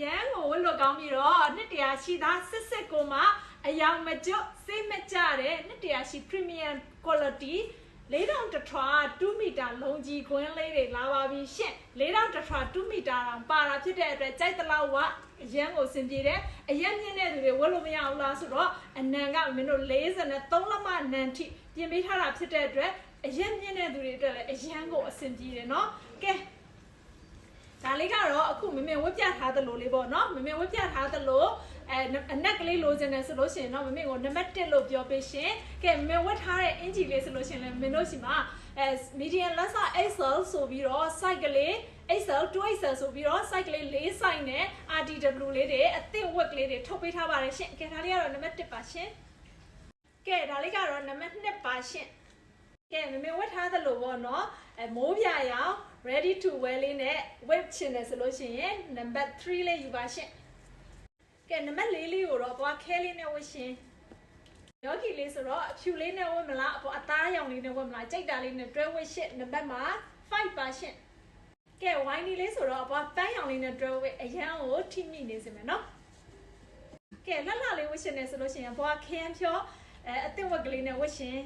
ရင်ကိုဝလို့ကောင်းပြီးတော့နှစ်တရာရှိသားစစ်ကိုမှအယောင်မကျွတ်စိတ်မကြတဲ့နှစ်တရာရှိ premium quality 4000 tetra 2 meter လုံးကြီးခွင်းလေးတွေလာပါပြီရှင့်4000 tetra 2 meter တောင်ပါတာဖြစ်တဲ့အတွက်ကြိုက်တလောက်ကအရန်ကိုစင်ပြေတယ်အရက်မြင့်တဲ့သူတွေဝတ်လို့မရဘူးလားဆိုတော့အနံကမင်းတို့43လက်မနံထိပြင်ပေးထားတာဖြစ်တဲ့အတွက်အရက်မြင့်တဲ့သူတွေအတွက်လည်းအရန်ကိုအစင်ပြေတယ်နော်ကဲဒါလေးကတော့အခုမမေဝတ်ပြထားသလိုလေးပေါ့နော်မမေဝတ်ပြထားသလိုအနက်ကလေးလိုချင်တယ်ဆိုလို့ရှိရင်တော့မမေကိုနံပါတ်1လို့ပြောပေးရှင်ကဲမမေဝတ်ထားတဲ့အင်ဂျီလေးဆိုလို့ရှိရင်လည်းမင်းတို့ရှိမှာmedium lesser XL ဆိုပြီးတော့ size ကလေး XL 2XL ဆိုပြီးတော့ size ကလေး4 size နဲ့ RTW လေးတွေအသင့်ဝက်ကလေးတွေထုတ်ပေးထားပါတယ်ရှင်ကဲဒါလေးကတော့နံပါတ်1ပါရှင်ကဲဒါလေးကတော့နံပါတ်2ပါရှင်ကဲမမေဝတ်ထားသလိုပေါ့နော်မိုးပြရောင် ready to wear လေးနဲ့ web ချင်တယ်ဆိုလို့ရှိရင်နံပါတ်3လေးယူပါရှင်ကဲနံပါတ်4လေးကိုတော့သွားခဲလေးနဲ့ဝတ်ရှင်ရောဂီလေးဆိုတော့အဖြူလေးနဲ့ဝတ်မလားအပေါ်အသားရောင်လေးနဲ့ဝတ်မလားကြိုက်တာလေးနဲ့တွဲဝတ်ရှစ်နံပါတ်မှာ5ပါရှင်ကဲဝိုင်းဒီလေးဆိုတော့အပေါ်ပန်းရောင်လေးနဲ့တွဲဝတ်အရန်ကိုထိမိနေစမယ်နော်ကဲလှလှလေးဝတ်ရှင်နေဆိုလို့ရှိရင်အပေါ်ခင်းဖြောအသင့်ဝက်ကလေးနဲ့ဝတ်ရှင်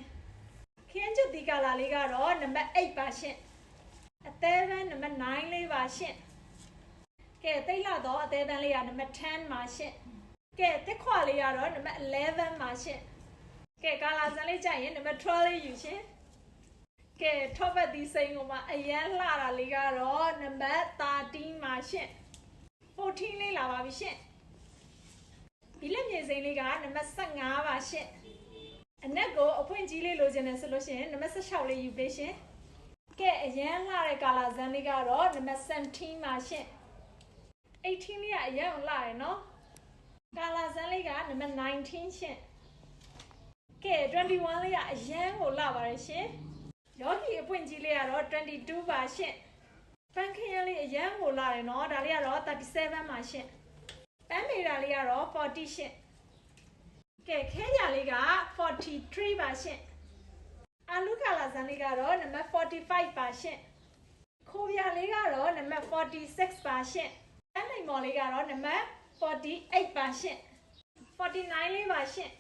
ခင်းကျွတ်ဒီကလာလေးကတော့နံပါတ်8ပါရှင်အသေးပန်းနံပါတ်9လေးပါရှင်ကဲတိတ်လာတော့အသေးပန်းလေးကနံပါတ်10ပါရှင်ကဲတက်ခွာလေးကတော့နံပါတ်11ပါရှင်ကဲကာလာစံလေးကြိုက်ရင်နံပါတ်12လေးယူရှင်ကဲထော့ဘက်ဒီစိန်ကိုမှအရန်လှတာလေးကတော့နံပါတ်13ပါရှင်14လေးလာပါပြီရှင်ဒီလက်မြေစိန်လေးကနံပါတ်15ပါရှင်အနက်ကိုအဖွင့်ကြီးလေးလိုချင်တယ်ဆိုလို့ရှိရင်နံပါတ်16လေးယူပေးရှင်ကဲအရန်လှတဲ့ကာလာစံလေးကတော့နံပါတ်17ပါရှင်18လေးကအရန်လှတယ်နော်ကာလာစံလေးကနံပါတ်19ရှင်ကဲ21လေးကအရန်ကိုလှပါတယ်ရှင်ရောဂီအပွင့်ကြီးလေးကတော့22ပါရှင်ပန်းခရမ်းလေးအရန်ကိုလှတယ်နော်ဒါလေးကတော့37ပါရှင်ပန်းမေရာလေးကတော့40ရှင်ကဲခဲညာလေးက43ပါရှင်အာလူကာလာစံလေးကတော့နံပါတ်45ပါရှင်ခိုးပြလေးကတော့နံပါတ်46ပါရှင်ပန်းမိန်မော်လေးကတော့နံပါတ်48ပါရှင်49လေးပါရှင်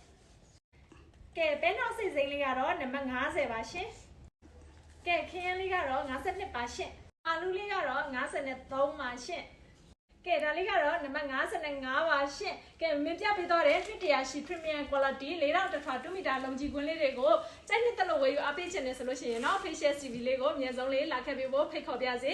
ကဲပဲနောက်စိတ်စိမ့်လေးကတော့နံပါတ်50ပါရှင်ကဲခင်းလေးကတော့52ပါရှင်အာလူလေးကတော့53ပါရှင်ကဲဒါလေးကတော့နံပါတ်55ပါရှင်ကဲမင်းပြပေးတော့တဲ့တစ်တရာရှိ premium quality 4000 tetra 2 meter လုံးကြီးခွင်းလေးတွေကိုကြိုက်နှစ်တလို့ဝယ်ယူအားပေးချင်တယ်ဆိုလို့ရှိရင်တော့ facial CV လေးကိုအမြဲဆုံးလေးလာခဲ့ပေးဖို့ဖိတ်ခေါ်ပါရစေ